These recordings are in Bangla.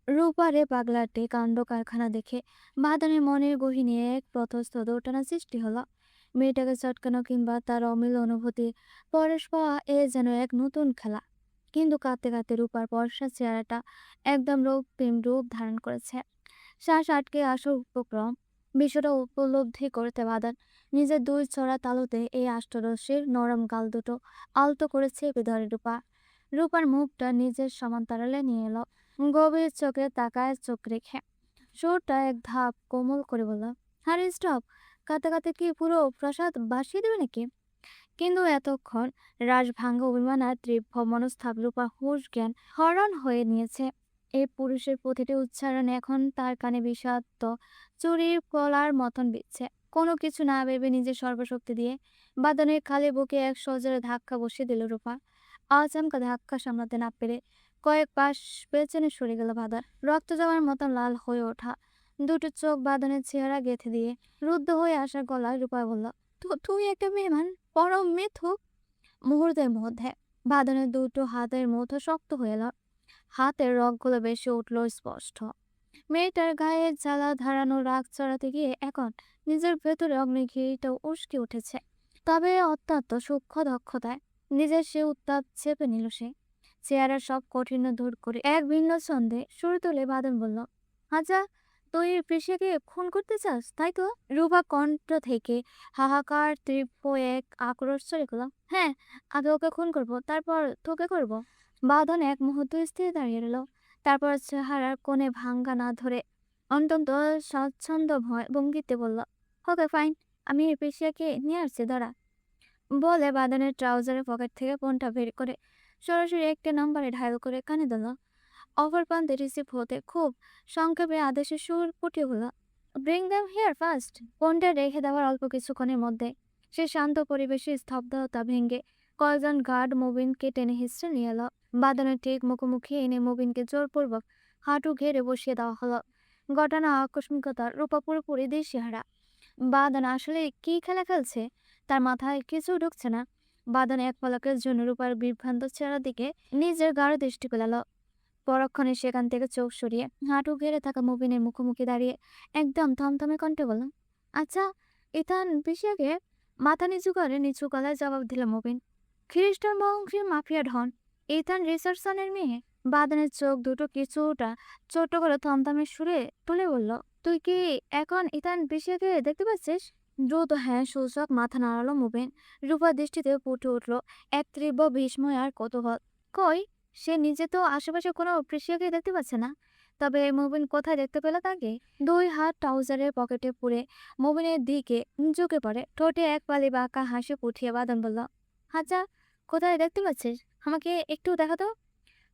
রূপারে পাগলাটে কাণ্ড কারখানা দেখে বাদানের মনের গহীনে এক প্রতস্থ দোটানা সৃষ্টি হলো। মেয়েটাকে চটকানো কিংবা তার অমিল অনুভূতি পরশ পাওয়া এ যেন এক নতুন খেলা। কিন্তু কাঁদতে কাঁদতে রূপার পরশা চেহারাটা একদম রক্তিম রূপ ধারণ করেছে। শ্বাস আটকে আসার উপক্রম। বিষয়টা উপলব্ধি করতে বাদান নিজের দুই ছড়া তালুতে এই আষ্টরসের নরম গাল দুটো আলতো করে চেপে ধরে রূপা। রূপার মুখটা নিজের সমান্তরালে নিয়ে এলো, গভীর চোখে তাকায় চোখ রেখে। সুরটা এক ধাপ কোমল করে বলল, আরে স্টপ, কাতে কাতে কি পুরো প্রাসাদ বাসিয়ে দেবে নাকি? কিন্তু এতক্ষণ রাজভাঙ্গা অভিমান আর তীব্র মনস্তাপ রূপা হুঁশ জ্ঞান হরণ হয়ে নিয়েছে। এই পুরুষের প্রতিটি উচ্চারণ এখন তার কানে বিষাক্ত চুরির কলার মতন বিচ্ছে। কোনো কিছু না ভেবে নিজের সর্বশক্তি দিয়ে বাদনের খালি বুকে এক সজোরে ধাক্কা বসিয়ে দিল রূপা। আচমকা ধাক্কা সামলাতে না পেরে কয়েক পাশ পেছনে সরে গেল বাদর। রক্ত জমার মতন লাল হয়ে ওঠা দুটো চোখ বাদনের চেহারা গেঁথে দিয়ে রুদ্ধ হয়ে আসা গলায় রূপা বলল, তো তুই একটা মেহমান, পরম মিথুক। মুহূর্তের মধ্যে বাদনের দুটো হাতের মুঠো শক্ত হয়ে এলো, হাতের রগগুলো বেশি উঠল স্পষ্ট। মেয়েটার গায়ে জ্বালা ধারানো রাগ চড়াতে গিয়ে এখন নিজের ভেতরে অগ্নিঘিরিটা উস্কে উঠেছে। তবে অত্যন্ত সূক্ষ্ম দক্ষতায় নিজের সে উত্তাপ চেপে নিল সে। চেহারার সব কঠিন্য দূর করে এক ভিন্ন ছন্দে সুর তুলে বাদন বলল, আচ্ছা, তুই পিসিকে খুন করতে চাস তাই তো? রূপা কণ্ঠ থেকে হাহাকার তীব্র এক আক্রোশ চলে গেল। হ্যাঁ, আগে ওকে খুন করব, তারপর তোকে করব। বাঁধন এক মুহূর্ত স্থির দাঁড়িয়ে রইল, তারপর চেহারার কোণে ভাঙ্গা না ধরে অত্যন্ত স্বচ্ছন্দ ভঙ্গিতে বলল, ওকে ফাইন, আমি পেশিয়াকে নিয়ে আসছি দাঁড়া। বলে বাঁধনের ট্রাউজারের পকেট থেকে ফোনটা বের করে সরাসরি একটা নম্বরে ডায়াল করে কানে দিল। অপর প্রান্তে রিসিভ হতে খুব সংক্ষেপে আদেশের সুর ফুটিয়ে হলো, ব্রিং দ্যাম হিয়ার ফার্স্ট। ফোনটা রেখে দেওয়ার অল্প কিছুক্ষণের মধ্যে সে শান্ত পরিবেশে স্তব্ধতা ভেঙে কয়েকজন গার্ড মুবিনকে টেনে হিস্ট্রে নিয়ে এলো। বাদনের ঠিক মুখোমুখি এনে মুবিনকে জোরপূর্বক হাঁটু ঘেরে বসিয়ে দেওয়া হলো। ঘটনা আকস্মিকতার রূপা পুরোপুরি দিশেহারা। বাদন আসলে কি খেলা খেলছে তার মাথায় কিছু ঢুকছে না। বাদন এক পলকের জন্য রূপার বিভ্রান্ত চেহারার দিকে নিজের গাঢ় দৃষ্টি ফেলালো। পরক্ষণে সেখান থেকে চোখ সরিয়ে হাঁটু ঘেরে থাকা মুবিনের মুখোমুখি দাঁড়িয়ে একদম থমথমে কণ্ঠে বলল, আচ্ছা, ইথান পিসিয়াকে? মাথা নিচু করে নিচু গলায় জবাব দিল মুবিন, খ্রিস্টান বংশীয় মাফিয়া ডন ইথান রিচার্ডসনের মেয়ে। বাদনের চোখ দুটো কিছুটা ছোট করে থমথমে সুরে তুলে বলল, তুই কি এখন ইথান পিসিয়াকে দেখতে পাচ্ছিস? দ্রুত হ্যাঁ সূচক মাথা নাড়ালো মুবিন। রূপার দৃষ্টিতে ফুটে উঠল এক তীব্র বিস্ময় আর কৌতূহল। কই, সে নিজে তো আশেপাশে কোনো প্রেসিয়াকে দেখতে পাচ্ছে না, তবে মুবিন কোথায় দেখতে পেল তাকে? দুই হাত ট্রাউজারের পকেটে পুরে মুবিনের দিকে ঝুঁকে পড়ে, ঠোঁটে এক পালি বাঁকা হাসি ফুটিয়ে বাদন বলল, আচ্ছা, কোথায় দেখতে পাচ্ছিস? আমাকে একটু দেখাতো।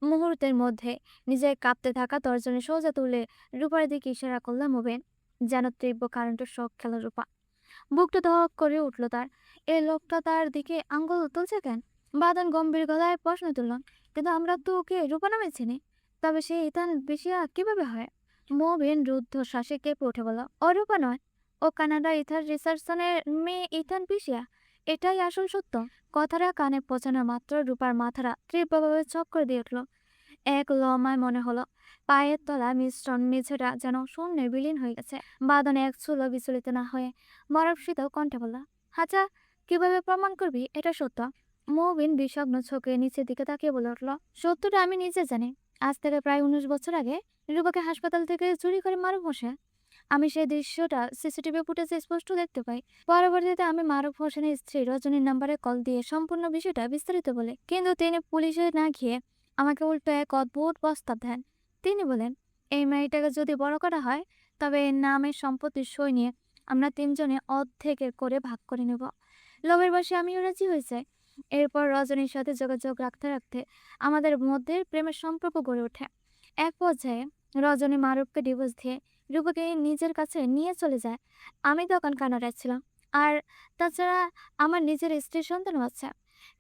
মুহূর্তের মধ্যে নিজের কাঁপতে থাকা তর্জনী সোজা তুলে রূপার দিকে ইশারা করল মুবিন। যেন তীব্র কারেন্টের শখ খেল রূপা। বুকটা ধক করে উঠল তার। এই লোকটা তার দিকে আঙ্গুল তুলছে কেন? বাদন গম্ভীর গলায় প্রশ্ন তুলল, কিন্তু আমরা তো ওকে রূপা নামে চিনি, তবে সে ইথান বেশিয়া কিভাবে হয়? মোবিন রুদ্ধ শ্বাসে কেঁপে উঠে বলল, ও রূপা নয়, ও কানাডা ইথান রিসার্চনের মেয়ে ইথান পিসিয়া। এটাই আসল সত্য। কথাটা কানে পৌঁছানো মাত্র রূপার মাথাটা তীব্রভাবে চক্কর দিয়ে উঠল। এক লমায় মনে হলো পায়ের তলা মিশ্রণ মেঝেটা যেন শূন্যে বিলীন হয়ে গেছে। বাদনে এক চুলো বিচলিত না হয়ে বরফ শীতল কণ্ঠে বলল, আচ্ছা, কিভাবে প্রমাণ করবি এটা সত্য? মুবিন বিষগ্ন চোখে নিচের দিকে তাকিয়ে বলে উঠল, সত্যটা আমি নিজে জানি। আজ থেকে প্রায় 19 বছর আগে রূপাকে হাসপাতাল থেকে চুরি করে মারুফ হোসেন। আমি সেই দৃশ্যটা সিসিটিভি ফুটেজে স্পষ্ট দেখতে পাই। পরবর্তীতে আমি মারুফ হোসেনের স্ত্রী রজনীর নাম্বারে কল দিয়ে সম্পূর্ণ বিষয়টা বিস্তারিত বলে, কিন্তু তিনি পুলিশে না গিয়ে আমাকে উল্টো এক অদ্ভুত প্রস্তাব দেন। তিনি বলেন, এই মেয়েটাকে যদি বড় করা হয় তবে এর নামের সম্পত্তির সই নিয়ে আমরা তিনজনে অর্ধেকের করে ভাগ করে নেব। লোভের বশে আমিও রাজি হয়ে যাই। এরপর রজনীর সাথে যোগাযোগ রাখতে রাখতে আমাদের মধ্যে প্রেমের সম্পর্ক গড়ে ওঠে। এক পর্যায়ে রজনী মারুফকে ডিভোর্স দিয়ে রূপাকে নিজের কাছে নিয়ে চলে যায়। আমি তখন কানাডায় ছিলাম, আর তাছাড়া আমার নিজের স্ত্রীর সন্তানও আছে।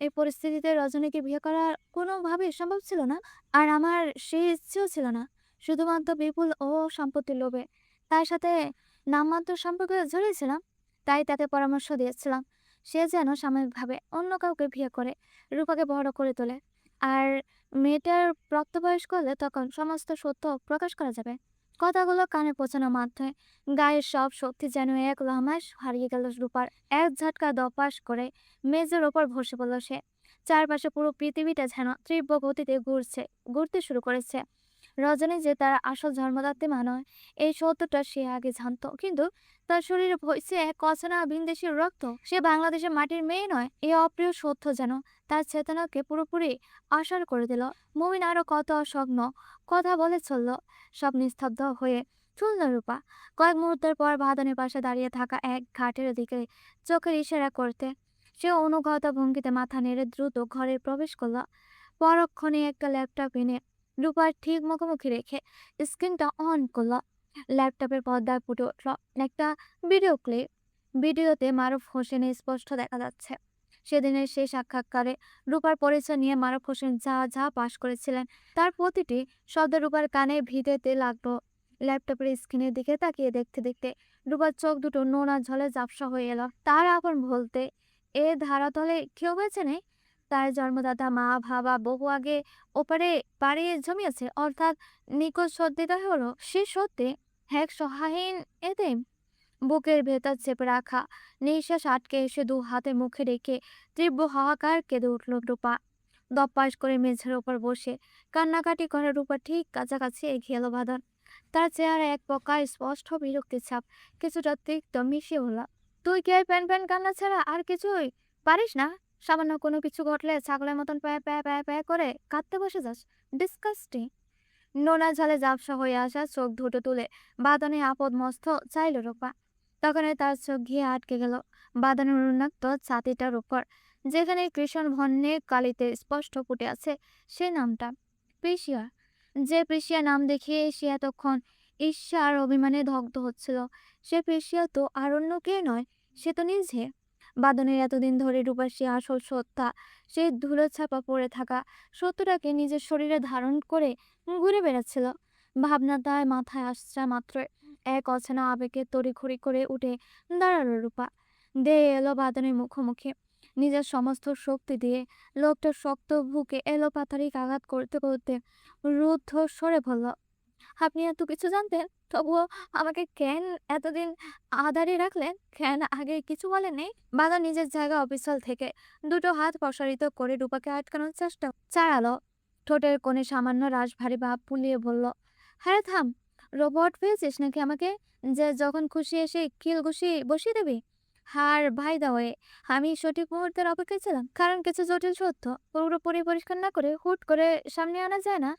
এই পরিস্থিতিতে রজনীকে বিয়ে করা কোনোভাবেই সম্ভব ছিল না, আর আমার সেই ইচ্ছেও ছিল না। শুধুমাত্র বিপুল ও সম্পত্তির লোভে তার সাথে নামমাত্র সম্পর্কে জড়িয়েছিলাম। তাই তাকে পরামর্শ দিয়েছিলাম সে যেন সাময়িকভাবে অন্য কাউকে বিয়ে করে রূপাকে বড় করে তোলে। আর মেয়েটার প্রাপ্তবয়স্ক হলে তখন সমস্ত সত্য প্রকাশ করা যাবে। কথাগুলো কানে পৌঁছানো মাত্রই গায়ের সব শক্তি যেন এক লহমায় হারিয়ে গেল রূপার। এক ঝটকা দপাস করে মেঝের ওপর বসে পড়ল সে। চারপাশে পুরো পৃথিবীটা যেন তীব্র গতিতে ঘুরতে শুরু করেছে। রজনী যে তার আসল জন্মদাত্রী মা নয়, এই সত্যটা সে আগে জানতো, কিন্তু তার শরীরে বইছে এক অচেনা ভিনদেশীর রক্ত। সে বাংলাদেশের মাটির মেয়ে নয়। এই অপ্রিয় সত্য যেন তার চেতনাকে পুরোপুরি অসাড় করে দিল। মুমিন আরো কত অসগ্ন কথা বলে চলল, সব নিস্তব্ধ হয়ে চলল রূপা। কয়েক মুহূর্তের পর বাঁধনের পাশে দাঁড়িয়ে থাকা এক ঘাটের দিকে চোখের ইশারা করতে সে অনুগত ভঙ্গিতে মাথা নেড়ে দ্রুত ঘরে প্রবেশ করল। পরক্ষণে একটা ল্যাপটপ এনে রূপার ঠিক মুখোমুখি রেখে স্ক্রিনটা অন করল। ল্যাপটপের পর্দায় ফুটে উঠল একটা ভিডিও ক্লিপ। ভিডিওতে মারুফ হোসেনের স্পষ্ট দেখা যাচ্ছে। সেদিনের সেই সাক্ষাৎকারে রূপার পরিচয় নিয়ে মারুফ হোসেন যা যা পাশ করেছিলেন তার প্রতিটি শব্দ রূপার কানে ভিড়েতে লাগলো। ল্যাপটপের স্ক্রিনের দিকে তাকিয়ে দেখতে দেখতে রূপার চোখ দুটো নোনা ঝলে ঝাপসা হয়ে এলো। তার আপন বলতে এ ধারাতলে কেউ বেছে নেই। তার জন্মদাতা মা বাবা বহু আগে ওপারে পাড়িয়ে জমিয়েছে, অর্থাৎ নিখোঁজ সত্যিটা হলো সে সত্যি এক সহায়হীন এতিম। বুকের ভেতর চেপে রাখা নিঃশ্বাস আটকে এসে দু হাতে মুখে রেখে তীব্র হাহাকার কেঁদে উঠল রূপা। দপ্পাস করে মেঝের ওপর বসে কান্নাকাটি করে রূপা ঠিক কাছাকাছি এগিয়ে এলো বাঁধন। তার চেহারা এক প্রকার স্পষ্ট বিরক্তির ছাপ, কিছুটা তিক্ত মিশিয়ে হলো। তুই কি এই প্যান প্যান কান্না ছাড়া আর কিছুই পারিস না? সামান্য কোনো কিছু ঘটলে ছাগলের মতন প্যাঁ প্যাঁ প্যাঁ প্যাঁ করে কাঁদতে বসে যাস। ডিসকাস্টিং। নোনা ঝালে ঝাপসা হয়ে আসা চোখ দুটো তুলে বাঁধনে আপদ মস্ত চাইল রূপা। তখনই তার চোখ গিয়ে আটকে গেল বাঁধনের উন্মুক্ত ছাতিটার উপর, যেখানে কৃষ্ণ ভন্যে কালিতে স্পষ্ট ফুটে আছে সে নামটা, প্রিসিয়া। যে প্রিসিয়া নাম দেখিয়ে সে এতক্ষণ ঈর্ষা আর অভিমানে দগ্ধ হচ্ছিল, সে প্রিসিয়া তো আর অন্য কেউ নয়, সে তো নিজে। বাঁধনের এতদিন ধরে রূপার সে আসল সত্তা, সেই ধুলো ছাপা পড়ে থাকা সত্যটাকে নিজের শরীরে ধারণ করে ঘুরে বেড়াচ্ছিল। ভাবনা তার মাথায় আসছে মাত্র এক অচেনা আবেগে তড়িঘড়ি করে উঠে দাঁড়ালো রূপা। দে এলো বাঁধনের মুখোমুখি। নিজের সমস্ত শক্তি দিয়ে লোকটার শক্ত বুকে এলো পাথারিক আঘাত করতে করতে রুদ্ধ সরে বলল, আপনি এত কিছু জানতেন, তবুও আমাকে কেন এতদিন আধারে রাখলেন? কেন আগে কিছু বলেননি? বাধা নিজের জায়গা অবিচল থেকে দুটো হাত প্রসারিত করে রূপাকে আটকানোর চেষ্টা চালালো। ঠোঁটের কোণে সামান্য রাশ ভারী ভাব ফুলিয়ে বলল, হ্যাঁ থাম। রোবট পেয়েছিস নাকি আমাকে, যে যখন খুশি এসে কিল ঘুষি বসিয়ে দেবি? হার ভাই দাওয়ে, আমি সঠিক মুহূর্তের অপেক্ষায় ছিলাম, কারণ কিছু জটিল সত্য পুরোপুরি পরিষ্কার না করে হুট করে সামনে আনা যায় না।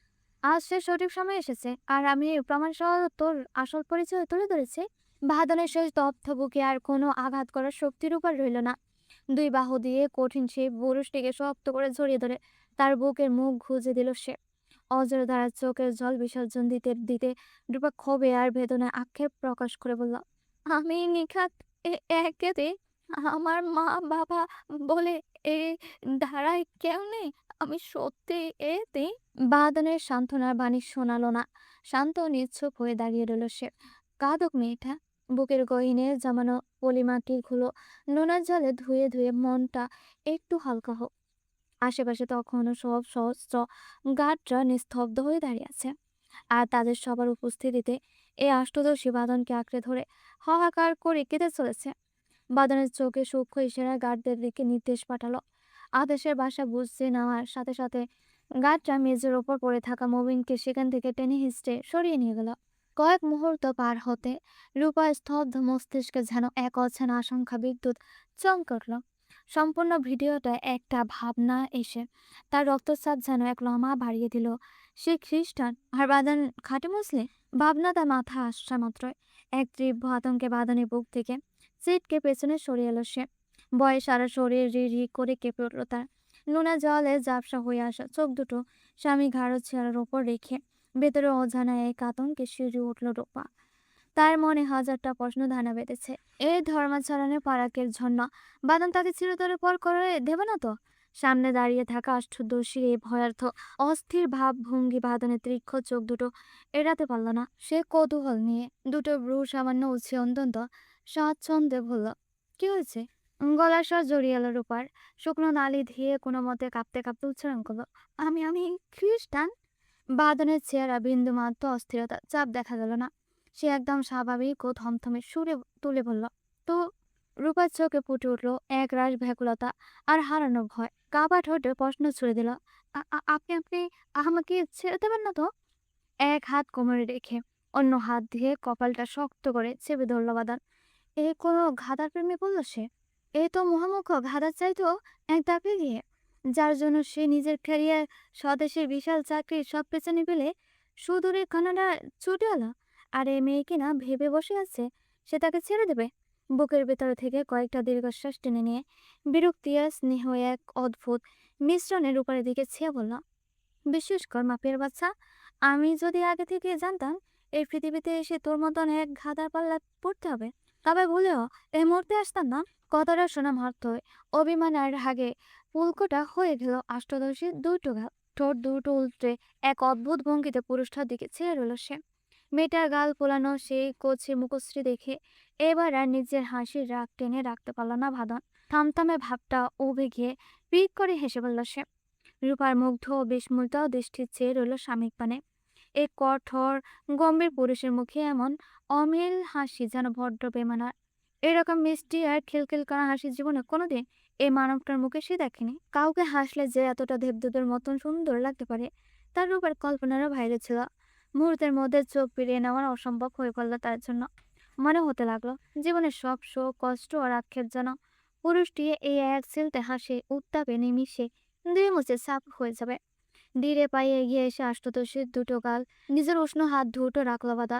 আজ সে সঠিক সময় এসেছে, আর আমি প্রমাণ সহ তোর আসল পরিচয় তুলে ধরেছি। বাহাদুরের শেষ দগ্ধ বুকে আর কোনো আঘাত করার শক্তির উপর রইল না। দুই বাহু দিয়ে কঠিন সেই পুরুষটিকে শক্ত করে জড়িয়ে ধরে তার বুকের মুখ গুঁজে দিল সে। অজর দ্বারা চোখের জল বিসর্জন দিতে দিতে রূপা ক্ষোভে আর বেদনায় আক্ষেপ প্রকাশ করে বলল, আমি নিখাত একেতে, আমার মা বাবা বলে এ ধারায় কেউ নেই, আমি সত্যি এতে। বাদনের সান্ত্বনার বাণী শোনালো না। শান্ত নিশ্চুপ হয়ে দাঁড়িয়ে রইল সে। কাঁদুক মেয়েটা। বুকের গহীনে জমানো পলিমাটিগুলো নোনার জলে ধুয়ে ধুয়ে মনটা একটু হালকা হোক। আশেপাশে তখনও সব সহস্র গার্ডরা নিস্তব্ধ হয়ে দাঁড়িয়ে আছে, আর তাদের সবার উপস্থিতিতে এই আষ্টদর্শী বাদনকে আঁকড়ে ধরে হাহাকার করে কেঁদে চলেছে। বাদনের চোখে সূক্ষ্ম ইশারা গার্ডদের দিকে নির্দেশ পাঠালো। আদেশের ভাষা বুঝতে নেওয়ার সাথে সাথে গার্ডরা মেজের ওপর পড়ে থাকা মবিনকে সেখান থেকে টেনে হিঁচড়ে সরিয়ে নিয়ে গেল। কয়েক মুহূর্ত পার হতে রূপা স্তব্ধ মস্তিষ্কে যেন এক অচেনা আশঙ্কা বিদ্যুৎ চমকে উঠল। সম্পূর্ণ ভিডিওটা একটা ভাবনা এসে তার রক্তচাপ যেন এক লমা বাড়িয়ে দিল। সে খ্রিস্টান আর বাদন খাঁটি মুসলিম। ভাবনা তার মাথা আসা মাত্রই এক তীব্র আতঙ্কে বাদনের বুক থেকে সিটকে পেছনে সরিয়ে এলো সে। ভয়ে সারা শরীর রি রি করে কেঁপে উঠল তার। নোনা জলে ঝাপসা হয়ে আসা চোখ দুটো স্বামী ঘাড় চেয়ারের ওপর রেখে ভেতরে অজানা এক আতঙ্কে শিউরে উঠল রূপা। তার মনে হাজারটা প্রশ্ন ধানা বেঁধেছে। এই ধর্মাচরণে পারাকের জন্য বাদন তাকে চিরতরে পর করে দেবে না তো? সামনে দাঁড়িয়ে থাকা আষ্টদর্শীর এই ভয়ার্থ অস্থির ভাব ভঙ্গি বাদনের তীক্ষ্ণ চোখ দুটো এড়াতে পারল না। সে কৌতূহল নিয়ে দুটো ভ্রু সামান্য উঠছে, অন্তত স্বাচ্ছন্দ্যে বলল, কি হয়েছে? গলার স্বর জড়িয়ে এলো রূপার। শুকনো নালি দিয়ে কোনো মতে কাঁপতে কাঁপতে উচ্চারণ করলো, আমি খ্রিস্টান। বাদনের চেহারা বিন্দুমাত্র অস্থিরতা চাপ দেখা গেল না। সে একদম স্বাভাবিক ও থমথমে সুরে তুলে বলল, তো? রূপার চোখে ফুটে উঠল এক রাশ ব্যাকুলতা আর হারানো ভয়। কাবা ঠোঁটে প্রশ্ন ছুড়ে দিল, আপনি আপনি আমাকে ছেড়ে দেবেন না তো?" এক হাত কোমরে রেখে অন্য হাত দিয়ে কপালটা শক্ত করে চেপে ধরল বাদন। এ কোনো গাধার প্রেমে পড়ল সে? এ তো মহামুখ গাধার চাইতো এক ধাপ এগিয়ে, যার জন্য সে নিজের ক্যারিয়ার, স্বদেশের বিশাল চাকরি সব পেছনে ফেলে সুদূরে কানাডা ছুটে এলো। আর এই মেয়ে কিনা ভেবে বসে আছে সে তাকে ছেড়ে দেবে। বুকের ভেতর থেকে কয়েকটা দীর্ঘশ্বাস টেনে নিয়ে বিরক্তি আর স্নেহ এক অদ্ভুত মিশ্রণের উপরের দিকে ছেয়ে বলল, বিশ্বাস কর মাপের বাচ্চা, আমি যদি আগে থেকে জানতাম এই পৃথিবীতে এসে তোর মতন এক গাধার পাল্লা পড়তে হবে, তবে ভুলেও এই মুহূর্তে আসতাম না। কথাটা শোনা মাত্রই অভিমান আর রাগে পুলকোটা হয়ে গেল অষ্টাদশী দুটো গাল। ঠোঁট দুটো উল্টে এক অদ্ভুত ভঙ্গিতে পুরুষটার দিকে ছেড়ে রইল সে। মেয়েটার গাল ফোলানো সেই কচি মুখশ্রী দেখে এবার আর নিজের হাসির রাগ টেনে রাখতে পারল না ভাদন। থামথামে ভাবটা উবে গিয়ে পিক করে হেসে বলল সে। রূপার মুগ্ধ ও বিস্মৃত দৃষ্টি চেয়ে রইল স্বামীর পানে। এই কঠোর গম্ভীর পুরুষের মুখে এমন অমিল হাসি যেন বড্ড বেমানার। এরকম মিষ্টি আর খিলখিল করা হাসি জীবনে কোনোদিন এই মানবটার মুখে সে দেখেনি। কাউকে হাসলে যে এতটা দেবদূতের মতন সুন্দর লাগতে পারে তার রূপের কল্পনারও বাইরে ছিল। মুহূর্তের মধ্যে চোখ ফিরিয়ে নেওয়ার অসম্ভব হয়ে পড়ল তার জন্য। মনে হতে লাগলো জীবনের সব শোক কষ্ট আর আক্ষেপ যেন পুরুষটি এই এক সিলতে হাসে উত্তাপে নিমিশে দুই মুছে সাফ হয়ে যাবে। ধীরে পায়ে এগিয়ে এসে আশুতোষের দুটো গাল নিজের উষ্ণ হাত দুটো রাখলো বাঁধা।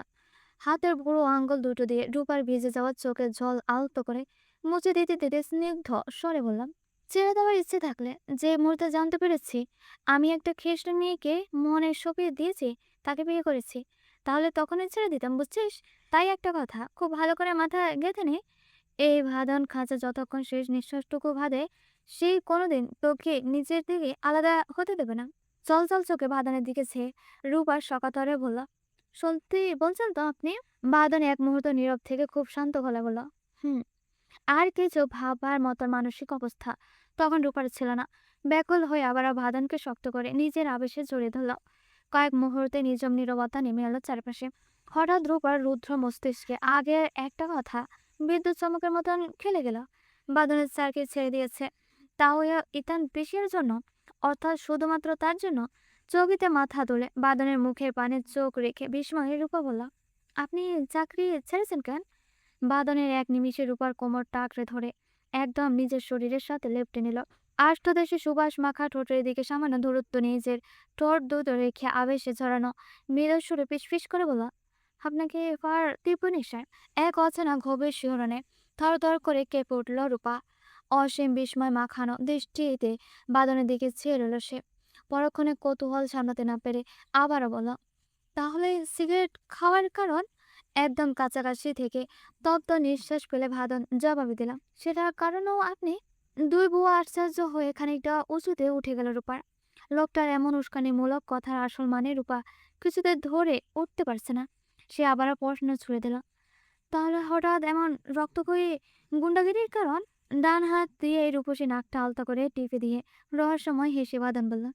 হাতের বুড়ো আঙ্গুল দুটো দিয়ে রূপার ভিজে যাওয়া চোখের জল আলতো করে মুছে দিতে দিতে স্নিগ্ধ স্বরে বললাম, ছেড়ে দেওয়ার ইচ্ছে থাকলে, যে মুহূর্তে জানতে পেরেছি আমি একটা খ্রিস্টান মেয়েকে মনে সঁপিয়ে দিয়েছি, তাকে বিয়ে করেছি, তাহলে তখনই ছেড়ে দিতাম, বুঝছিস? তাই একটা কথা খুব ভালো করে মাথায় গেঁথে নে, এই ভাদন খাঁচা যতক্ষণ শেষ নিঃশ্বাসটুকু বাঁধে সেই কোনোদিন তোকে নিজের দিকে আলাদা হতে দেবে না। চল চল চোখে বাঁধনের দিকে চেয়ে রূপার সকাতরে বলল, সত্যি বলছেন তো আপনি? বাঁধন এক মুহূর্ত নীরব থেকে খুব শান্ত গলায় বলল, হুম। আর কিছু ভাবার মতো মানসিক অবস্থা তখন রূপার ছিল না। ব্যাকুল হয়ে আবার বাঁধনকে শক্ত করে নিজের আবেশে জড়িয়ে ধরল। কয়েক মুহূর্তে নিজম নীরবতা নেমে এলো চারপাশে। হঠাৎ রূপার রুদ্র মস্তিষ্কে আগের একটা কথা বিদ্যুৎ চমকের মতন খেলে গেল। বাঁধনের স্যারকে ছেড়ে দিয়েছে, তাও ইতান পিসির জন্য, অর্থাৎ শুধুমাত্র তার জন্য। চকিতে মাথা তুলে বাঁধনের মুখের পানে চোখ রেখে বিস্ময়ে রূপা বলল, আপনি চাকরি ছেড়েছেন কেন? বাঁধনের এক নিমিষে রূপার কোমরটা আঁকড়ে ধরে একদম নিজের শরীরের সাথে লেপ্টে নিল। আষ্টদেশে সুবাস মাখা ঠোঁটের দিকে সামান্য দূরত্ব নিজের ঠোঁট দুটো রেখে আবেশে ঝরানো মৃদু সুরে ফিসফিস করে বলল, আপনাকে এবার তীব্র নেশায়। এক অচেনা গভীর শিহরণে থরথর করে কেঁপে উঠল রূপা। অসীম বিস্ময় মাখানো দৃষ্টিতে বাঁধনের দিকে চেয়ে রইল সে। পরক্ষণে কৌতূহল সামলাতে না পেরে আবারও বলল, তাহলে সিগারেট খাওয়ার কারণ? একদম কাছাকাছি থেকে তপ্ত নিঃশ্বাস ফেলে ভাদন জবাবে দিলাম, সেটার কারণও আপনি? দুই বুয়া আশ্চর্য হয়ে খানিকটা উঁচুতে উঠে গেল রূপার। লোকটার এমন উস্কানিমূলক কথার আসল মানে রূপা কিছুতে ধরে উঠতে পারছে না। সে আবারও প্রশ্ন ছুড়ে দিল, তাহলে হঠাৎ এমন রক্তক্ষয়ী গুন্ডাগিরির কারণ? ডান হাত দিয়ে এই রূপসী নাকটা আলতা করে টিপে দিয়ে রহস্যময় হেসে বাদন বলল,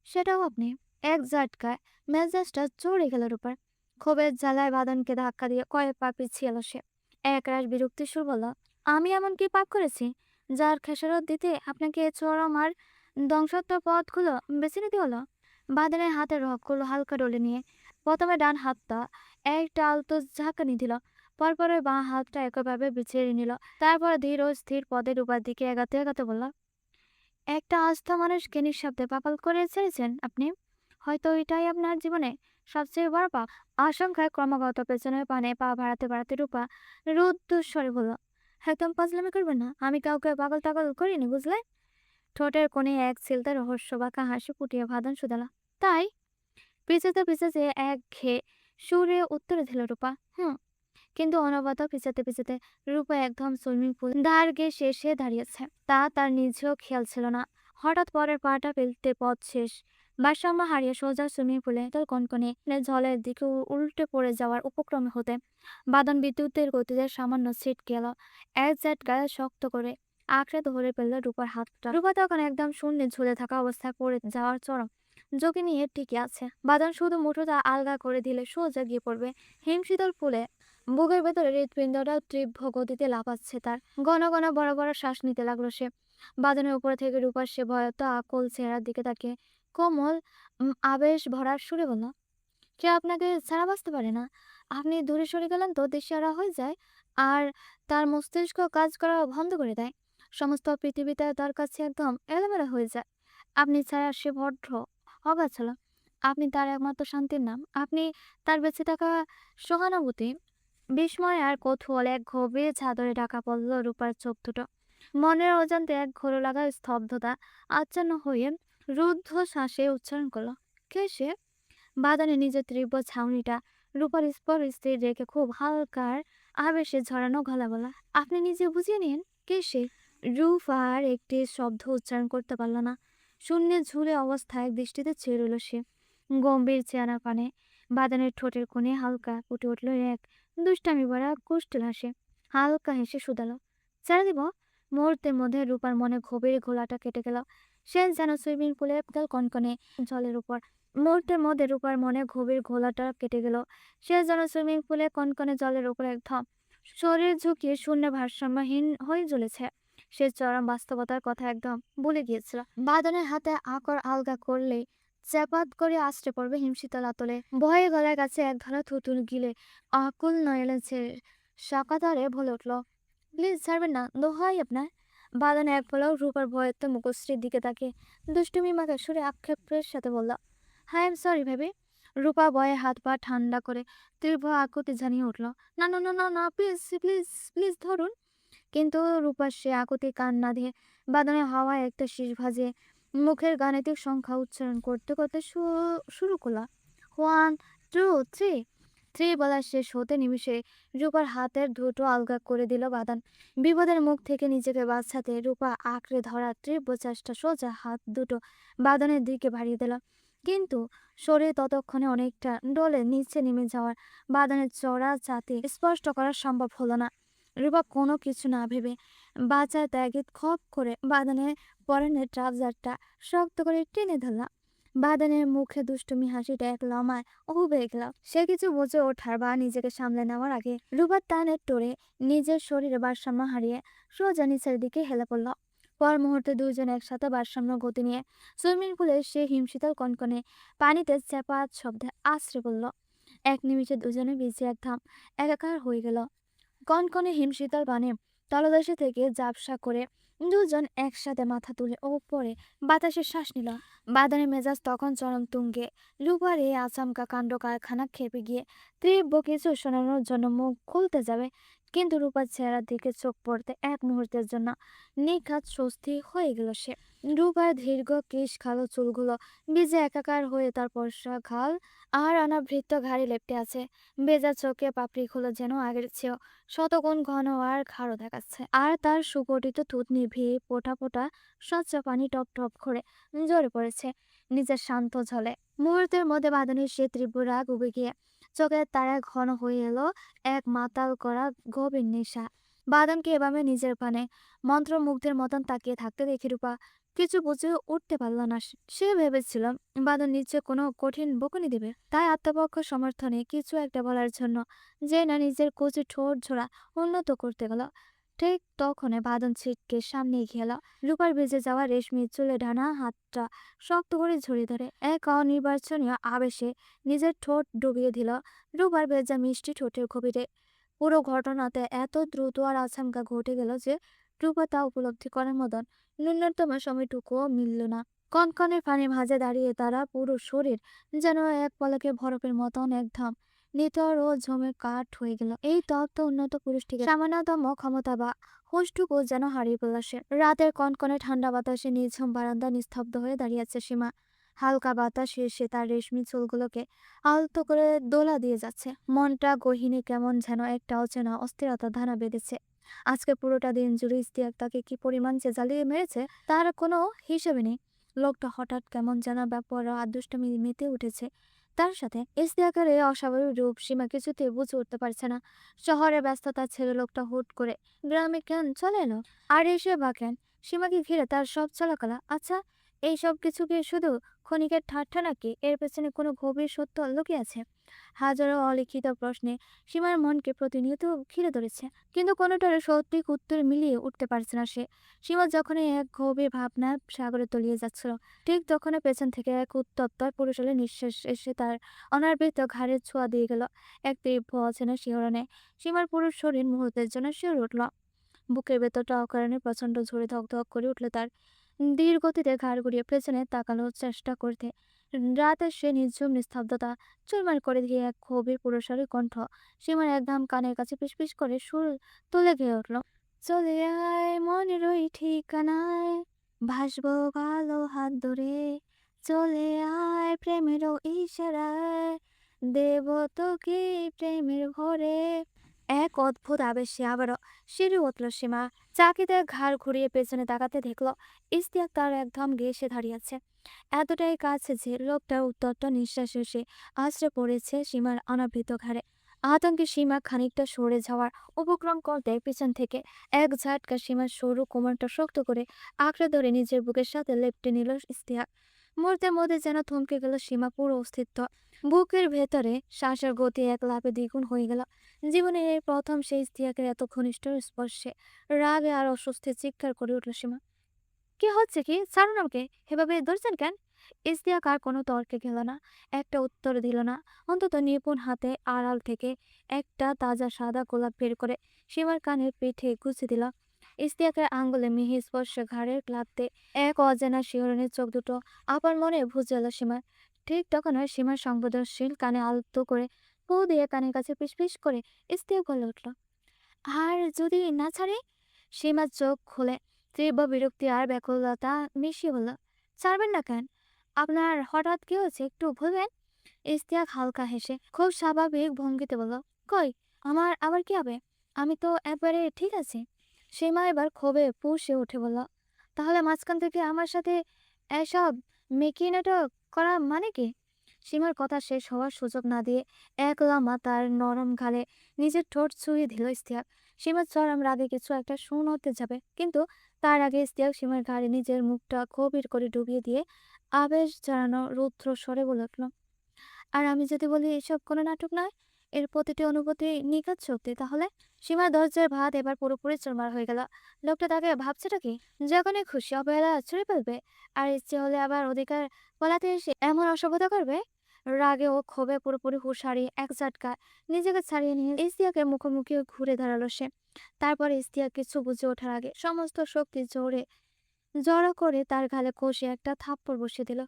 সেটাও আপনি? এক ঝটকায় মেজাজটা চড়ে গেল রূপার। ক্ষোভের জ্বালায় বাদনকে ধাক্কা দিয়ে কয়েক পা পিছিয়ে এলো সে। একরাশ বিরক্তির সুর বলল, আমি এমন কি পাপ করেছি যার খেসারত দিতে আপনাকে চরম আর ধ্বংসাত্মক পথগুলো বেছে নিতে হলো? বাদনের হাতের রগগুলো হালকা ডলে নিয়ে প্রথমে ডান হাতটা একটা আলতো ঝাঁকানি দিল, পরপর ওই বাঁ হাতটা একইভাবে বিছিয়ে নিল। তারপর ধীর ও স্থির পদে রূপার দিকে এগাতে এগাতে বলল, একটা আস্থা মানুষকে নিঃশব্দে পাপাল করে ছেড়েছেন আপনি। হয়তো এটাই আপনার জীবনে সবচেয়ে বড় পাপ। আশঙ্কায় ক্রমাগত পেছনের পানে পা বাড়াতে বাড়াতে রূপা রুদ্ধস্বরে বলল, একদম পাজলামি করবেন না, আমি কাউকে পাগল টাগল করিনি, বুঝলে? ঠোঁটের কোণে এক ছিলতে রহস্য বাঁকা হাসি ফুটিয়ে ভাদন শুধালা, তাই? পিছাতে পিছাতে এক ঘে সুরে উত্তরে দিল রূপা, হুম। কিন্তু অনবরত পিছাতে পিছাতে রূপা একদম সুইমিং পুল ধার ঘেঁষে সে দাঁড়িয়েছে, তা তার নিজেও খেয়াল ছিল না। হঠাৎ পরের পাটা ফেলতে পথ শেষ, ভারসাম্য হারিয়ে সোজা সুইমিং পুলে তার কনকনে জলের দিকে উল্টে পড়ে যাওয়ার উপক্রম হতে বাদন বিদ্যুতের গতিতে সামান্য ছিটকে গেল। এক ঝটকায় শক্ত করে আঁকড়ে ধরে ফেললো রূপার হাতটা। রূপা তখন একদম শূন্যে ঝুলে থাকা অবস্থায় পড়ে যাওয়ার চরম ঝুঁকি নিয়ে টিকে আছে। বাদন শুধু মুঠোটা আলগা করে দিলে সোজা গিয়ে পড়বে হিমশীতল ফুলে। বুকের ভেতরে হৃৎপিণ্ডটা তীব্র গতিতে লাফাচ্ছে তার। ঘন ঘন বড় বড় শ্বাস নিতে লাগলো সে। বাদনের উপর থেকে রূপার সে ভয়ত আকুল চেহারার দিকে তাকিয়ে কোমল আবেশ ভরার সুরে বলল, সে আপনাকে ছাড়া বাঁচতে পারে না। আপনি দূরে সরে গেলেন তো দিশেহারা হয়ে যায়, আর তার মস্তিষ্ক কাজ করা বন্ধ করে দেয়। সমস্ত পৃথিবীতে তার কাছে একদম এলোমেলো হয়ে যায়। আপনি ছাড়া সে বড্ড অগাছাল। আপনি তার একমাত্র শান্তির নাম। আপনি তার বেঁচে থাকা সহানুভূতি। বিস্ময় আর কৌতূহল এক গভীর চাদরে ঢাকা পড়ল রূপার চোখ দুটো। মনের অজান্তে এক ঘোর লাগা স্তব্ধতা আচ্ছন্ন হয়ে রুদ্ধ শ্বাসে উচ্চারণ করলো, কে সে? বাদানে নিজের তীব্র ছাউনিটা রূপার স্পর স্থির রেখে খুব হালকার আবেশে ঝরানো গলা বলা, আপনি নিজে বুঝিয়ে নিন কে সে। রূপ আর একটি শব্দ উচ্চারণ করতে পারল না। শূন্যে ঝুলে অবস্থায় দৃষ্টিতে চেয়ে রইল সে। গম্ভীর চেহারা পানে বাদানের ঠোঁটের কোণে হালকা ফুটে উঠল এক দুষ্টামি ভরা কুষ্ঠল হাসে। হালকা হেসে শুধালো, ছেড়ে দিব? মুহূর্তের মধ্যে রূপার মনে গভীর ঘোলাটা কেটে গেল। সে যেন সুইমিং পুলে কনকনে জলের উপর। মুহূর্তের মধ্যে রূপার মনে গভীর ঘোলাটা কেটে গেল। সে যেন সুইমিং পুলে কনকনে জলের উপর একদম শরীর ঝুঁকিয়ে শূন্য ভারসাম্যহীন হয়ে জ্বলেছে। সে চরম বাস্তবতার কথা একদম ভুলে গিয়েছিল। বাদনের হাতে আকর আলগা করলেই চাপাত করে আশ্রে পড়বে হিমশীতল আতলে। ভয়ে গলার কাছে এক ধরা থুতুর গিলে আকুল নয়লেছে সাকাতারে বলে উঠল, প্লিজ ছাড়বেন না, দোহাই আপনার। বাদন এক পলক রূপার ভয়ত্ব মুখশ্রীর দিকে তাকে দুষ্টুমি মাকে সুরে আক্ষেপের সাথে বলল, হাই এম সরি ভেবে। রূপা ভয়ে হাত পা ঠান্ডা করে তীব্র আকুতি জানিয়ে উঠল, না না না না না, প্লিজ প্লিজ প্লিজ ধরুন। কিন্তু রূপার সে আকুতি কান না দিয়ে বাদনে হাওয়ায় একটা শীষ ভাজে মুখের গাণিতিক সংখ্যা উচ্চারণ করতে করতে শুরু করল, 1 2 3। 3 বলা শেষ হতে নিমিষে রূপার হাতের দুটো আলগা করে দিল বাদান। বিপদের মুখ থেকে নিজেকে বাঁচাতে রূপা আঁকড়ে ধরা তীব্র চেষ্টা সোজা হাত দুটো বাদনের দিকে বাড়িয়ে দিল। কিন্তু শরীর ততক্ষণে অনেকটা ডলে নিচে নেমে যাওয়ার বাদনের চড়া ছাতি স্পষ্ট করা সম্ভব হলো না। রূপা কোনো কিছু না ভেবে বাঁচার ত্যাগিত খপ করে বাদনের পরনের ট্রাউজারটা শক্ত করে টেনে ধরল। বাদনের মুখে দুষ্টুমি হাসিটা এক লমায় উবে গেল। সে কিছু বুঝে ওঠার বা নিজেকে সামলে নেওয়ার আগে রূপার টানের টোরে নিজের শরীরে ভারসাম্য হারিয়ে সোজা নিচের দিকে হেলে পড়ল। পর মুহূর্তে দুইজন একসাথে ভারসাম্য গতি নিয়ে সুইমিং পুলে সে হিমশীতল কনকনে পানিতে চেপাত শব্দে আশ্রে পড়ল। এক নিমিষে দুজনে ভিজে একদম একাকার হয়ে গেল। কনকনে হিমশীতল পানে তলদেশে থেকে ঝাপসা করে দুজন একসাথে মাথা তুলে ওপরে বাতাসে শ্বাস নিল। বাদনের মেজাজ তখন চরম তুঙ্গে। রূপার এই আচমকা কাণ্ড কারখানা খেপে গিয়ে তীব্র কিছু শোনানোর জন্য মুখ খুলতে যাবে, কিন্তু রূপার চেহারার দিকে চোখ পড়তে এক মুহূর্তের জন্য নিখাত স্বস্তি হয়ে গেল সে। রূপার দীর্ঘ কেশ কালো চুলগুলো ভিজে একাকার হয়ে তার পর্ষা ঘাল আর অনাবৃত ঘাড়ে লেপটে আছে। ভেজা চোখে পাপড়িগুলো যেন আগের চেয়েও শতগুণ ঘন আর গাঢ় দেখাচ্ছে। আর তার সুগঠিত থুতনি ভিড় পোটা পোটা স্বচ্ছ পানি টপ টপ করে ঝরে পড়েছে নিজের শান্ত ঝলে। মুহূর্তের মধ্যে বাঁধনের সে তীব্র রাগ উবে গিয়ে চোখের তারা ঘন হয়ে এলো এক মাতাল করা গভীর নেশা। বাদনকে এভাবে নিজের পানে মন্ত্রমুগ্ধের মতন তাকিয়ে থাকতে দেখে রূপা কিছু বুঝে উঠতে পারল না। সে ভেবেছিল বাদন নিচে কোনো কঠিন বকুনি দেবে, তাই আত্মপক্ষ সমর্থনে কিছু একটা বলার জন্য যে না নিজের কচি ঠোঁট ঝোড়া উন্নত করতে গেল। ঠিক তখনে বাদন ছিটকে সামনে এগিয়ে এলো। রূপার বেজে যাওয়া রেশমি চুলে ডানা হাতটা শক্ত করে ঝরিয়ে ধরে এক অনির্বাচনীয় আবেশে নিজের ঠোঁট ডুবিয়ে দিল রূপার ভেজা মিষ্টি ঠোঁটের গভীরে। পুরো ঘটনাতে এত দ্রুত আর আচমকা ঘটে গেল যে রূপা তা উপলব্ধি করার মতন ন্যূনতম সময়টুকুও মিলল না। কনকনে পানি ভাজে দাঁড়িয়ে তারা পুরো শরীর যেন এক পলকে বরফের মতন একদম নিতর ও জমে কাঠ হয়ে গেল। এই তপ্ত উন্নত পুরুষটিকে সামান্যতম ক্ষমতা বা হুঁশটুকু যেন হারিয়ে ফেলল সে। রাতের কনকনে ঠান্ডা বাতাসে নিঝুম বারান্দা নিস্তব্ধ হয়ে দাঁড়িয়েছে সীমা। হালকা বাতাস এসে তার রেশমি চুলগুলোকে আলতো করে দোলা দিয়ে যাচ্ছে। মনটা গহীনে কেমন যেন একটা অচেনা অস্থিরতা ধানা বেঁধেছে। আজকে পুরোটা দিন জুড়ে ইশতিয়াক তাকে কি পরিমাণ যে জ্বালিয়ে মেরেছে তার কোনো হিসেবে নেই। লোকটা হঠাৎ কেমন যেন ব্যাপার আর দুষ্টুমি মেতে উঠেছে। তার সাথে ইশতিয়াকের এই অস্বাভাবিক রূপ সীমা কিছুতেই বুঝে উঠতে পারছে না। শহরের ব্যস্ততা ছেড়ে লোকটা হুট করে গ্রামে কেন চলে এলো? আর এসে বা কেন? সীমাকে ঘিরে তার সব চলাকলা, আচ্ছা, এই সব কিছু কি শুধু ক্ষণিকের ঠাট্টা, নাকি এর পেছনে কোনো গভীর সত্য লুকিয়ে আছে? হাজারো অলিখিত প্রশ্নে সীমার মনকে প্রতিনিয়ত ঘিরে ধরেছে, কিন্তু কোনোটার সঠিক উত্তর মিলিয়ে উঠতে পারছে না সে। সীমা যখনই এক গভীর ভাবনার সাগরে তলিয়ে যাচ্ছিল, ঠিক তখনই পেছন থেকে এক উত্তপ্ত পুরুষালী নিঃশ্বাস এসে তার অনাবৃত ঘাড়ের ছোঁয়া দিয়ে গেল। এক তীব্র অচেনা শিহরণে সীমার পুরো শরীর মুহূর্তের জন্য শিহরে উঠল। বুকের ভেতরটা অকারণে প্রচন্ড ঝরে ধক ধক করে উঠল তার। ধীর গতিতে ঘাড় ঘুরিয়ে পেছনে তাকানোর চেষ্টা করতে রাতের সে নিঝুম নিস্তব্ধতা চুরমার করে দিয়ে এক গভীর পুরুষালী কণ্ঠ সীমার একদম কানের কাছে ফিসফিস করে সুর তুলে গেয়ে উঠল। চলে আয় মনের ওই ঠিকানায়, ভাসবো ভালো হাত ধরে, চলে আয় প্রেমেরও ইশারায়, দেব তোকে প্রেমের ভরে। এক অদ্ভুত আবেশে আবারও সিঁড়ি উঠল সীমা। চাকিতে ঘাড় ঘুরিয়ে পেছনে তাকাতে দেখলো ইশতিয়াক তার একদম ঘেঁষে দাঁড়িয়ে আছে, এতটাই কাছে যে লোকটার উত্তপ্ত নিঃশ্বাস এসে আছড়ে পড়েছে সীমার অনাবৃত ঘাড়ে। আতঙ্কে সীমা খানিকটা সরে যাওয়ার উপক্রম করতে পিছন থেকে এক ঝাটকা সীমার সরু কোমরটা শক্ত করে আঁকড়ে ধরে নিজের বুকের সাথে লেপ্টে নিল ইশতিয়াক। মুহূর্তের মধ্যে যেন থমকে গেল সীমা পুরো অস্তিত্ব। বুকের ভেতরে শ্বাসের গতি এক লাফে দ্বিগুণ হয়ে গেল। জীবনের এই প্রথম সেই ইশতিয়াকের এত ঘনিষ্ঠ স্পর্শে রাগে আর অস্বস্তি চিৎকার করে উঠল সীমা। কি হচ্ছে কি? ছাড়ুন আমাকে, এভাবে ধরছেন কেন? ইশতিয়াক আর কোনো তর্কে গেল না, একটা উত্তর দিল না। অন্তত নিপুণ হাতে আড়াল থেকে একটা তাজা সাদা গোলাপ বের করে সীমার কানের পিঠে গুজে দিল। ইশতিয়াকের আঙ্গুলে মিহি স্পর্শে ঘাড়ের ক্লাবতে এক অজানা শিহরণে চোখ দুটো আপার মনে ভুজে এলো সীমার। ঠিক তখন সীমার সংবেদনশীল কানে আলতো করে ফু দিয়ে কানের কাছে ফিসফিস করে ইশতিয়াক বলে উঠল, আর যদি না ছাড়ে? সীমা চোখ খুলে তীব্র বিরক্তি আর ব্যাকুলতা মিশিয়ে বলল, ছাড়বেন না কেন? আপনার হঠাৎ কি হয়েছে একটু বলবেন? ইশতিয়াক হালকা হেসে খুব স্বাভাবিক ভঙ্গিতে বলল, কই, আমার আবার কি হবে? আমি তো একবারে ঠিক আছি। সীমা এবার ক্ষোভে পুষে উঠে বলল, তাহলে মাঝখান থেকে আমার সাথে এসব মেকি নাটক করা মানে কি? সীমার কথা শেষ হওয়ার সুযোগ না দিয়ে এক লামা তার নরম গালে নিজের ঠোঁট ছুঁয়ে দিল ইশতিয়াক। সীমার চরম রাগে কিছু একটা শুনতে যাবে, কিন্তু তার আগে ইশতিয়াক সীমার ঘাড়ে নিজের মুখটা গভীর করে ডুবিয়ে দিয়ে আবেশ জড়ানো রুদ্র স্বরে বলে উঠল, আর আমি যদি বলি এসব কোনো নাটক নয়, এর প্রতিটি অনুভূতি নিখাত সত্যি, তাহলে? সীমার ধৈর্যের ভাত এবার পুরোপুরি চুরমার হয়ে গেল। লোকটা তাকে ভাবছেটা কি? যখনই খুশি অবহেলা ছুড়ে ফেলবে, আর ইচ্ছে হলে আবার অধিকার বলাতে এসে এমন অসভ্যতা করবে। রাগে ও ক্ষোভে পুরোপুরি হুঁশ হারিয়ে এক ঝটকা নিজেকে ছাড়িয়ে নিয়ে ইশতিয়াকের মুখোমুখি ঘুরে দাঁড়ালো সে। তারপরে ইশতিয়াক কিছু বুঝে ওঠার আগে সমস্ত শক্তি জোরে জড়ো করে তার গালে কষে একটা থাপ্পড় বসিয়ে দিল।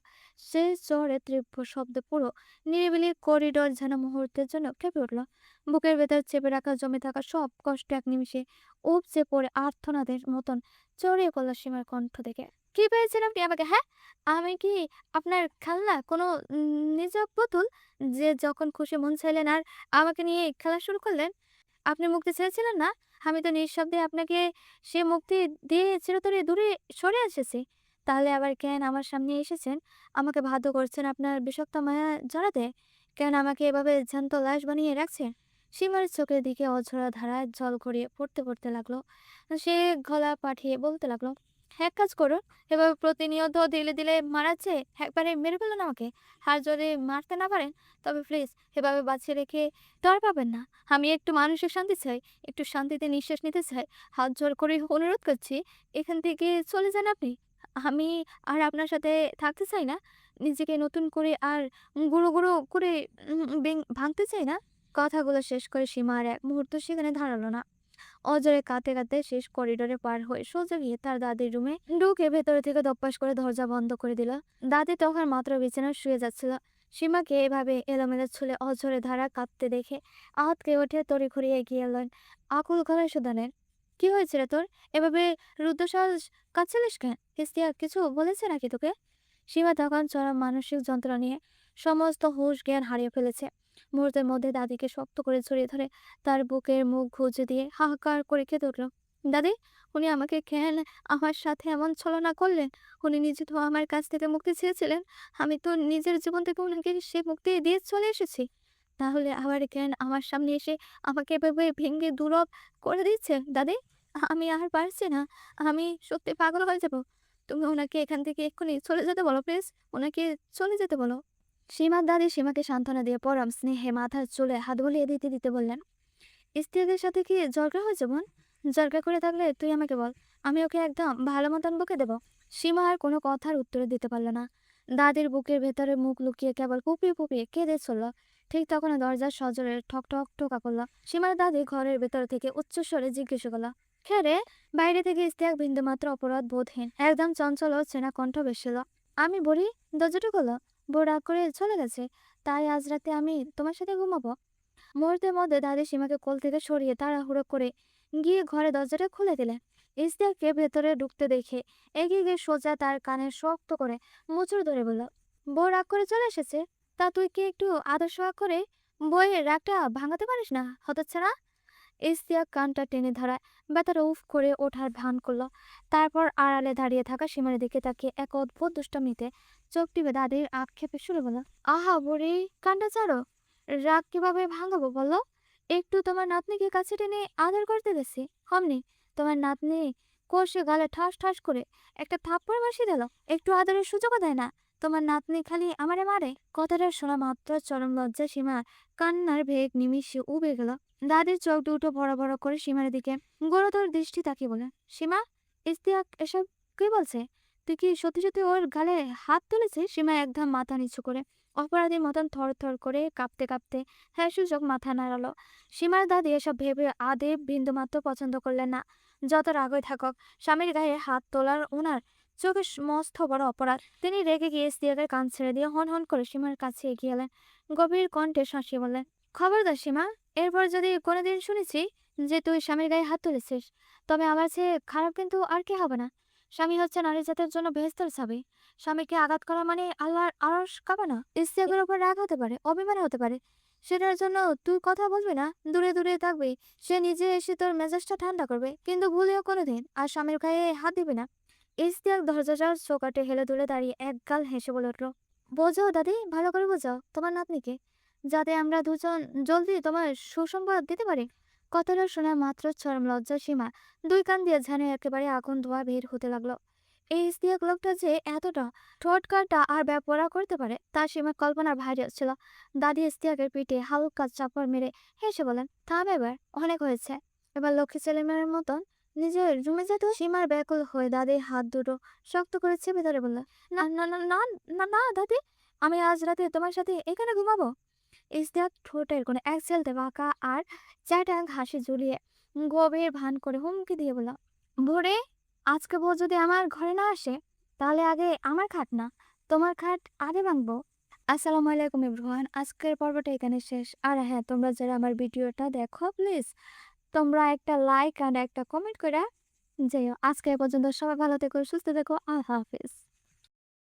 সে জোরে তীব্র শব্দে পুরো নিরিবিলি করিডোর যেন মুহূর্তের জন্য কেঁপে উঠল। বুকের ভেতর চেপে রাখা জমে থাকা সব কষ্ট এক নিমিষে উপচে পড়ে আর্তনাদের মতন চড়িয়ে পড়ল সীমার কণ্ঠ থেকে। কি পেয়েছেন আপনি আমাকে, হ্যাঁ? আমি কি আপনার খেলনা, কোনো নিছক পুতুল যে যখন খুশি মন চাইলেন আর আমাকে নিয়ে খেলা শুরু করলেন? আপনি মুক্তি চেয়েছিলেন না? আমি তো নিঃশব্দে আপনাকে সে মুক্তি দিয়ে চিরতরে দূরে সরে এসেছি। তাহলে আবার কেন আমার সামনে এসেছেন? আমাকে বাধ্য করছেন আপনার বিষাক্ত মায়া জড়াতে? কেন আমাকে এভাবে জ্যান্ত লাশ বানিয়ে রাখছেন? সীমার চোখের দিকে অঝরা ধারায় জল গড়িয়ে পড়তে পড়তে লাগলো। সে গলা পাঠিয়ে বলতে লাগলো, এক কাজ করুন, এভাবে প্রতিনিয়ত দিলে দিলে মারাচ্ছে, একবারে মেরে ফেলুন আমাকে। আর যদি মারতে না পারেন, তবে প্লিজ এভাবে বাঁচিয়ে রেখে তর পাবেন না। আমি একটু মানসিক শান্তি চাই, একটু শান্তিতে নিঃশ্বাস নিতে চাই। হাত জোর করে অনুরোধ করছি, এখান থেকে চলে যান আপনি। আমি আর আপনার সাথে থাকতে চাই না। নিজেকে নতুন করে আর গুঁড়ো গুঁড়ো করে ভাঙতে চাই না। কথাগুলো শেষ করে সীমা আর এক মুহূর্ত সেখানে দাঁড়ালো না। অজরে কাঁদতে কাঁদতে শেষ করিডোরে পার হয়ে সোজা গিয়ে তার দাদির রুমে ঢুকে ভেতরে থেকে দপ্পাস করে দরজা বন্ধ করে দিল। দাদি তখন মাত্র বিছানায় শুয়ে যাচ্ছিল। সীমাকে এভাবে এলোমেলো ছুলে অঝরে ধারা কাঁদতে দেখে আহতকে উঠে তড়িঘড়ি এগিয়ে এলেন আকুল গলায় শুধালেন, কি হয়েছে রে তোর? এভাবে রুদ্ধশ্বাস কাঁদছিলিস কেন? হিস্তিয়া কিছু বলেছে নাকি তোকে? সীমা তখন চরম মানসিক যন্ত্রণা নিয়ে সমস্ত হুঁশ জ্ঞান হারিয়ে ফেলেছে। মুহূর্তের মধ্যে দাদিকে শক্ত করে জড়িয়ে ধরে তার বুকের মুখ গুঁজে দিয়ে হাহাকার করে কেঁদে উঠল। দাদি, উনি আমাকে কেন আমার সাথে এমন ছলনা করলেন? উনি নিজে তো আমার কাছ থেকে মুক্তি চেয়েছিলেন। আমি তো নিজের জীবন থেকে উনাকে সে মুক্তি দিয়ে চলে এসেছি। তাহলে আবার কেন আমার সামনে এসে আমাকে এভাবে ভেঙে দুরব করে দিচ্ছে? দাদি, আমি আর পারছি না। আমি সত্যি পাগল হয়ে যাব। তুমি উনাকে এখান থেকে এক্ষুনি চলে যেতে বলো প্লিজ। উনাকে চলে যেতে বলো। সীমার দাদি সীমাকে সান্ত্বনা দিয়ে পরম স্নেহে মাথার চুলে হাত বুলিয়ে দিতে দিতে বললেন, স্ত্রীদের সাথে কি ঝগড়া হয়েছে বোন? ঝগড়া করে থাকলে তুই আমাকে বল, আমি ওকে একদম ভালো মতন বকে দেবো। সীমা আর কোনো কথার উত্তর দিতে পারল না। দাদির বুকের ভেতরে মুখ লুকিয়ে কেবল ফুপিয়ে ফুপিয়ে কেঁদে চলল। ঠিক তখন দরজার সজোরে ঠক ঠক টোকা করলো। সীমার দাদি ঘরের ভেতর থেকে উচ্চস্বরে জিজ্ঞেস করলো, কে রে? বাইরে থেকে ইস্তিয়াক বিন্দুমাত্র অপরাধ বোধহীন একদম চঞ্চল ও চেনা কণ্ঠ বেসেল। আমি বলি, দরজাটা খোলো। বউ রাগ করে চলে গেছে, তাই আজ রাতে আমি তোমার সাথে ঘুমাবো। মুহূর্তের মধ্যে দাদি সীমাকে কোল থেকে সরিয়ে তাড়াহুড়ো করে গিয়ে ঘরে দরজাটা খুলে দিলেন। ইশতিয়াককে ভেতরে ঢুকতে দেখে এগিয়ে গিয়ে সোজা তার কানে শক্ত করে মুচড় ধরে বলল, বউ রাগ করে চলে এসেছে, তা তুই কি একটু আদর সোহাগ করে বইয়ের রাগটা ভাঙাতে পারিস না হতচ্ছাড়া? ইশতিয়াক কানটা টেনে ধরায় বেতারা উফ করে ওঠার ভান করলো। তারপর আড়ালে দাঁড়িয়ে থাকা সীমার দিকে তাকিয়ে এক অদ্ভুত দুষ্টামিতে চোখ টিপে দাদির আক্ষেপে শুরু বলল, আহা বুড়ি, কানটা ছাড়ো। রাগ কিভাবে ভাঙাবো বলো? একটু তোমার নাতনিকে কাছে টেনে আদর করতে গেছি, অমনি তোমার নাতনি কষে গালে ঠাস ঠাস করে একটা থাপ্পড় বসিয়ে দিল। একটু আদরের সুযোগও দেয় না। তোমার নাতনি খালি আমারে মারে। কথাটা শোনা মাত্র চরম লজ্জা সীমার কান্নার ভেগ নিমিষে উবে গেল। দাদির চোখ দুটো বড় বড় করে সীমার দিকে গুরুতর দৃষ্টি তাকিয়ে বলে, সীমা, ইস্তিয়াক এসব কি বলছে? তুই কি সত্যি সত্যি ওর গালে হাত তুলেছিস? সীমা একদম মাথা নিচু করে অপরাধীর মতন থর থর করে কাঁপতে কাঁপতে হ্যাঁ সূচক মাথা নাড়ালো। সীমার দাদি এসব ভেবে আদেব বিন্দুমাত্র পছন্দ করলেন না। যত রাগই থাকক, স্বামীর গায়ে হাত তোলার ওনার চোখে মস্ত বড় অপরাধ। তিনি রেগে গিয়ে ইস্তিয়াকের কান ছেড়ে দিয়ে হন হন করে সীমার কাছে এগিয়ে এলেন। গভীর কণ্ঠে শাঁসিয়ে বললেন, খবরদার সীমা, এরপর যদি কোনোদিন শুনেছি যে তুই স্বামীর গায়ে হাত তুলেছিস, তবে আমার চেয়ে খারাপ কিন্তু আর কে হবে না। স্বামী হচ্ছে নারী জাতের জন্য বেহেস্তের চাবি। স্বামীকে আঘাত করা মানে আল্লাহর আরশ কাঁপানো। ইস্তিয়াকের উপর রাগ হতে পারে, অভিমান হতে পারে, সেটার জন্য তুই কথা বলবি না, দূরে দূরে থাকবি। সে নিজে এসে তোর মেজাজটা ঠান্ডা করবে, কিন্তু ভুলেও কোনোদিন আর স্বামীর গায়ে হাত দিবি না। ইশতিয়াক দরজাটার চৌকাঠে হেলে দুলে দাঁড়িয়ে একগাল হেসে বলে উঠল, বোঝাও দাদি, ভালো করে বোঝাও তোমার নাতনিকে, যাতে আমরা দুজন জলদি তোমার সুসংবাদ দিতে পারি। কথাটা শোনা মাত্র চরম লজ্জা সীমা দুই কান দিয়ে যেন একেবারে আগুন ধোয়া বের হতে লাগলো। এই ইশতিয়াক লোকটা যে এতটা ঠোঁট কাটা আর ব্যাপারা করতে পারে তা সীমা কল্পনার বাইরে ছিল। দাদি ইশতিয়াকের পিঠে হালকা চাপড় মেরে হেসে বলেন, থাম এবার, অনেক হয়েছে। এবার লক্ষ্মী ছেলেমেয়ের মতন নিজের রুমে যেত। সীমার ব্যাকুল হয়ে দাদির হাত দুটো শক্ত করে চেপে ধরে বলল, না না না না না না দাদি, আমি আজ রাতে তোমার সাথে এখানে ঘুমাবো। ইশতিয়াক ঠোঁটের কোনো এক ছেলতে বাঁকা আর চ্যাটাং হাসি ঝুলিয়ে গভীর ভান করে হুমকি দিয়ে বলল, ভোরে আজকে বউ যদি আমার ঘরে না আসে, তাহলে আগে আমার খাট না তোমার খাট আগে ভাঙবো। আসসালামু আলাইকুম এভরিওয়ান, আজকের পর্বটা এখানে শেষ। আর হ্যাঁ, তোমরা যারা আমার ভিডিওটা দেখো প্লিজ তোমরা একটা লাইক আর একটা কমেন্ট করে যেও। আজকে এ পর্যন্ত, সবাই ভালো থেকো, সুস্থ থেকো, আল্লাহ হাফিজ।